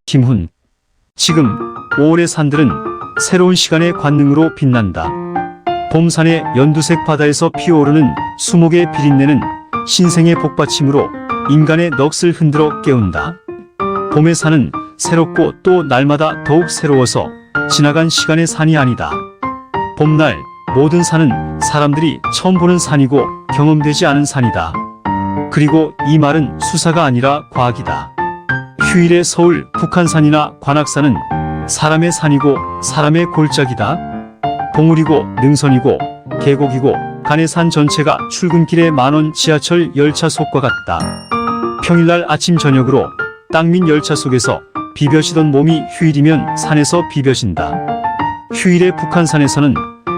김훈. 지금 5월의 산들은 새로운 시간의 관능으로 빛난다. 봄산의 연두색 바다에서 피어오르는 수목의 비린내는 신생의 복받침으로 인간의 넋을 흔들어 깨운다. 봄의 산은 새롭고 또 날마다 더욱 새로워서 지나간 시간의 산이 아니다. 봄날 모든 산은 사람들이 처음 보는 산이고 경험되지 않은 산이다. 그리고 이 말은 수사가 아니라 과학이다. 휴일의 서울 북한산이나 관악산은 사람의 산이고 사람의 골짜기다. 봉우리고 능선이고 계곡이고 간해산 전체가 출근길의 만원 지하철 열차 속과 같다. 평일날 아침 저녁으로 땅민 열차 속에서 비벼시던 몸이 휴일이면 산에서 비벼진다. 휴일의 북한산에서는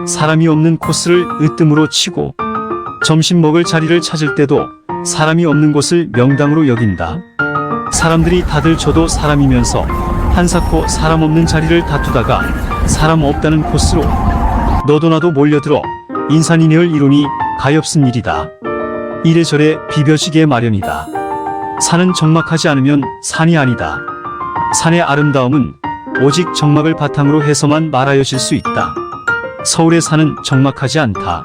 사람이 없는 코스를 으뜸으로 치고 점심 먹을 자리를 찾을 때도 사람이 없는 곳을 명당으로 여긴다. 사람들이 다들 저도 사람이면서 한사코 사람 없는 자리를 다투다가 사람 없다는 코스로 너도 나도 몰려들어 인산인해를 이루니 가엾은 일이다. 이래저래 비벼지게 마련이다. 산은 적막하지 않으면 산이 아니다. 산의 아름다움은 오직 적막을 바탕으로 해서만 말하여질 수 있다. 서울의 산은 적막하지 않다.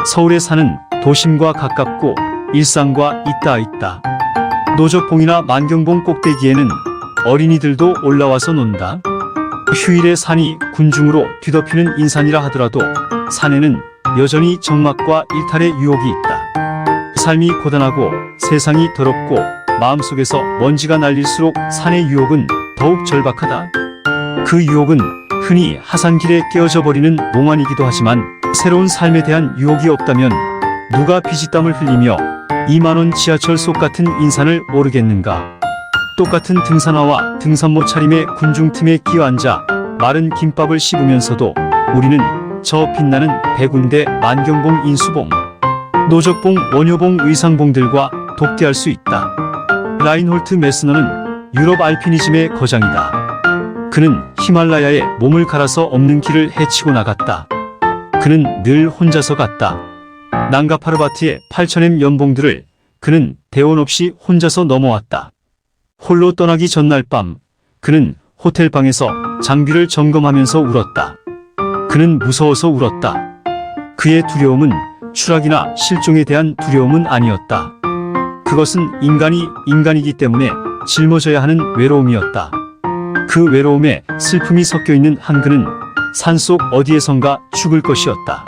서울의 산은 도심과 가깝고 일상과 있다. 노적봉이나 만경봉 꼭대기에는 어린이들도 올라와서 논다. 휴일의 산이 군중으로 뒤덮이는 인산이라 하더라도 산에는 여전히 적막과 일탈의 유혹이 있다. 삶이 고단하고 세상이 더럽고 마음속에서 먼지가 날릴수록 산의 유혹은 더욱 절박하다. 그 유혹은 흔히 하산길에 깨어져 버리는 몽환이기도 하지만 새로운 삶에 대한 유혹이 없다면 누가 피지땀을 흘리며 2만원 지하철 속 같은 인산을 오르겠는가. 똑같은 등산화와 등산모 차림의 군중틈에 끼어앉아 마른 김밥을 씹으면서도 우리는 저 빛나는 백운대 만경봉 인수봉, 노적봉 원효봉 의상봉들과 독대할 수 있다. 라인홀트 메스너는 유럽 알피니즘의 거장이다. 그는 히말라야에 몸을 갈아서 없는 길을 헤치고 나갔다. 그는 늘 혼자서 갔다. 난가파르바트의 8,000m 연봉들을 그는 대원 없이 혼자서 넘어왔다. 홀로 떠나기 전날 밤 그는 호텔방에서 장비를 점검하면서 울었다. 그는 무서워서 울었다. 그의 두려움은 추락이나 실종에 대한 두려움은 아니었다. 그것은 인간이 인간이기 때문에 짊어져야 하는 외로움이었다. 그 외로움에 슬픔이 섞여 있는 한그는 산속 어디에선가 죽을 것이었다.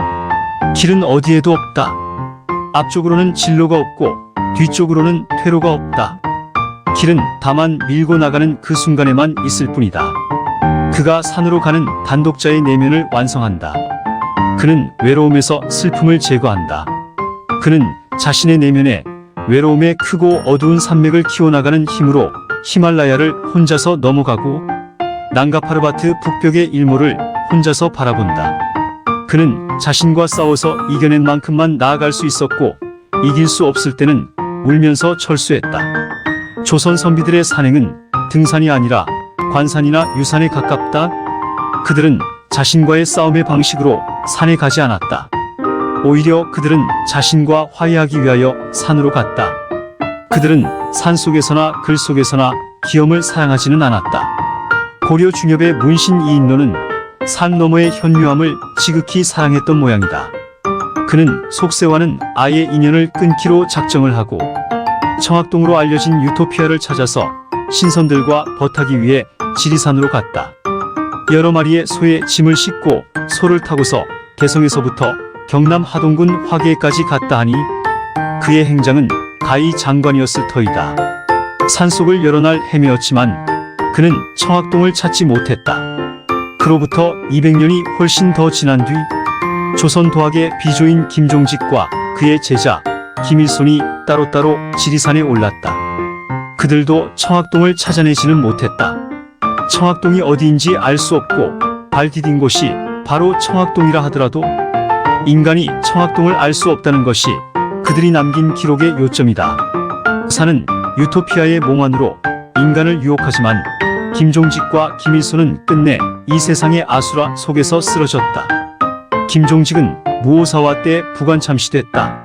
길은 어디에도 없다. 앞쪽으로는 진로가 없고 뒤쪽으로는 퇴로가 없다. 길은 다만 밀고 나가는 그 순간에만 있을 뿐이다. 그가 산으로 가는 단독자의 내면을 완성한다. 그는 외로움에서 슬픔을 제거한다. 그는 자신의 내면에 외로움의 크고 어두운 산맥을 키워나가는 힘으로 히말라야를 혼자서 넘어가고 난가파르바트 북벽의 일몰을 혼자서 바라본다. 그는 자신과 싸워서 이겨낸 만큼만 나아갈 수 있었고 이길 수 없을 때는 울면서 철수했다. 조선 선비들의 산행은 등산이 아니라 관산이나 유산에 가깝다. 그들은 자신과의 싸움의 방식으로 산에 가지 않았다. 오히려 그들은 자신과 화해하기 위하여 산으로 갔다. 그들은 산 속에서나 글 속에서나 기욤을 사랑하지는 않았다. 고려 중엽의 문신 이인로는 산 너머의 현묘함을 지극히 사랑했던 모양이다. 그는 속세와는 아예 인연을 끊기로 작정을 하고 청학동으로 알려진 유토피아를 찾아서 신선들과 벗하기 위해 지리산으로 갔다. 여러 마리의 소에 짐을 싣고 소를 타고서 개성에서부터 경남 하동군 화계까지 갔다 하니 그의 행장은 가히 장관이었을 터이다. 산속을 여러 날 헤매었지만 그는 청학동을 찾지 못했다. 그로부터 200년이 훨씬 더 지난 뒤 조선 도학의 비조인 김종직과 그의 제자 김일손이 따로따로 지리산에 올랐다. 그들도 청학동을 찾아내지는 못했다. 청학동이 어디인지 알 수 없고 발 디딘 곳이 바로 청학동이라 하더라도 인간이 청학동을 알 수 없다는 것이 그들이 남긴 기록의 요점이다. 산은 유토피아의 몽환으로 인간을 유혹하지만 김종직과 김일손은 끝내 이 세상의 아수라 속에서 쓰러졌다. 김종직은 무오사화 때 부관 참시됐다.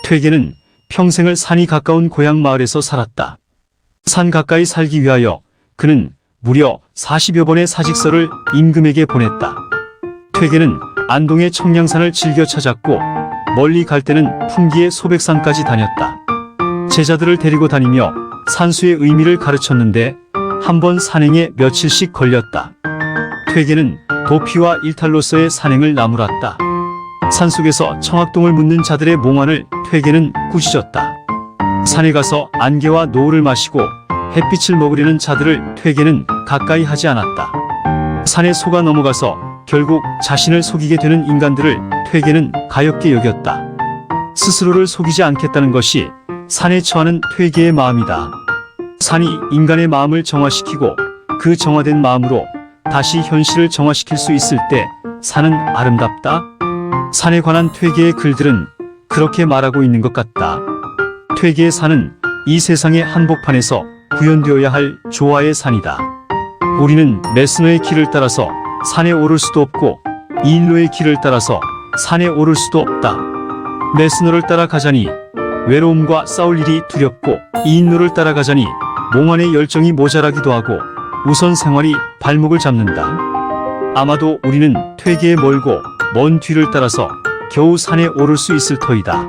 퇴계는 평생을 산이 가까운 고향 마을에서 살았다. 산 가까이 살기 위하여 그는 무려 40여 번의 사직서를 임금에게 보냈다. 퇴계는 안동의 청량산을 즐겨 찾았고 멀리 갈 때는 풍기의 소백산까지 다녔다. 제자들을 데리고 다니며 산수의 의미를 가르쳤는데 한 번 산행에 며칠씩 걸렸다. 퇴계는 도피와 일탈로서의 산행을 나무랐다. 산속에서 청학동을 묻는 자들의 몽환을 퇴계는 꾸짖었다. 산에 가서 안개와 노을을 마시고 햇빛을 먹으려는 자들을 퇴계는 가까이 하지 않았다. 산에 속아 넘어가서 결국 자신을 속이게 되는 인간들을 퇴계는 가엾게 여겼다. 스스로를 속이지 않겠다는 것이 산에 처하는 퇴계의 마음이다. 산이 인간의 마음을 정화시키고 그 정화된 마음으로 다시 현실을 정화시킬 수 있을 때 산은 아름답다. 산에 관한 퇴계의 글들은 그렇게 말하고 있는 것 같다. 퇴계의 산은 이 세상의 한복판에서 구현되어야 할 조화의 산이다. 우리는 메스너의 길을 따라서 산에 오를 수도 없고 이인로의 길을 따라서 산에 오를 수도 없다. 메스너를 따라가자니 외로움과 싸울 일이 두렵고 이인로를 따라가자니 몽환의 열정이 모자라기도 하고 우선 생활이 발목을 잡는다. 아마도 우리는 퇴계에 멀고 먼 뒤를 따라서 겨우 산에 오를 수 있을 터이다.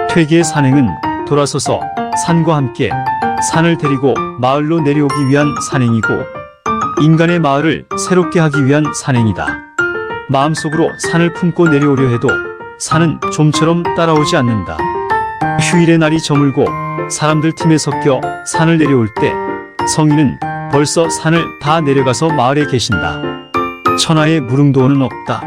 퇴계의 산행은 돌아서서 산과 함께 산을 데리고 마을로 내려오기 위한 산행이고 인간의 마을을 새롭게 하기 위한 산행이다. 마음속으로 산을 품고 내려오려 해도 산은 좀처럼 따라오지 않는다. 휴일의 날이 저물고 사람들 틈에 섞여 산을 내려올 때 성인은 벌써 산을 다 내려가서 마을에 계신다. 천하에 무릉도원은 없다.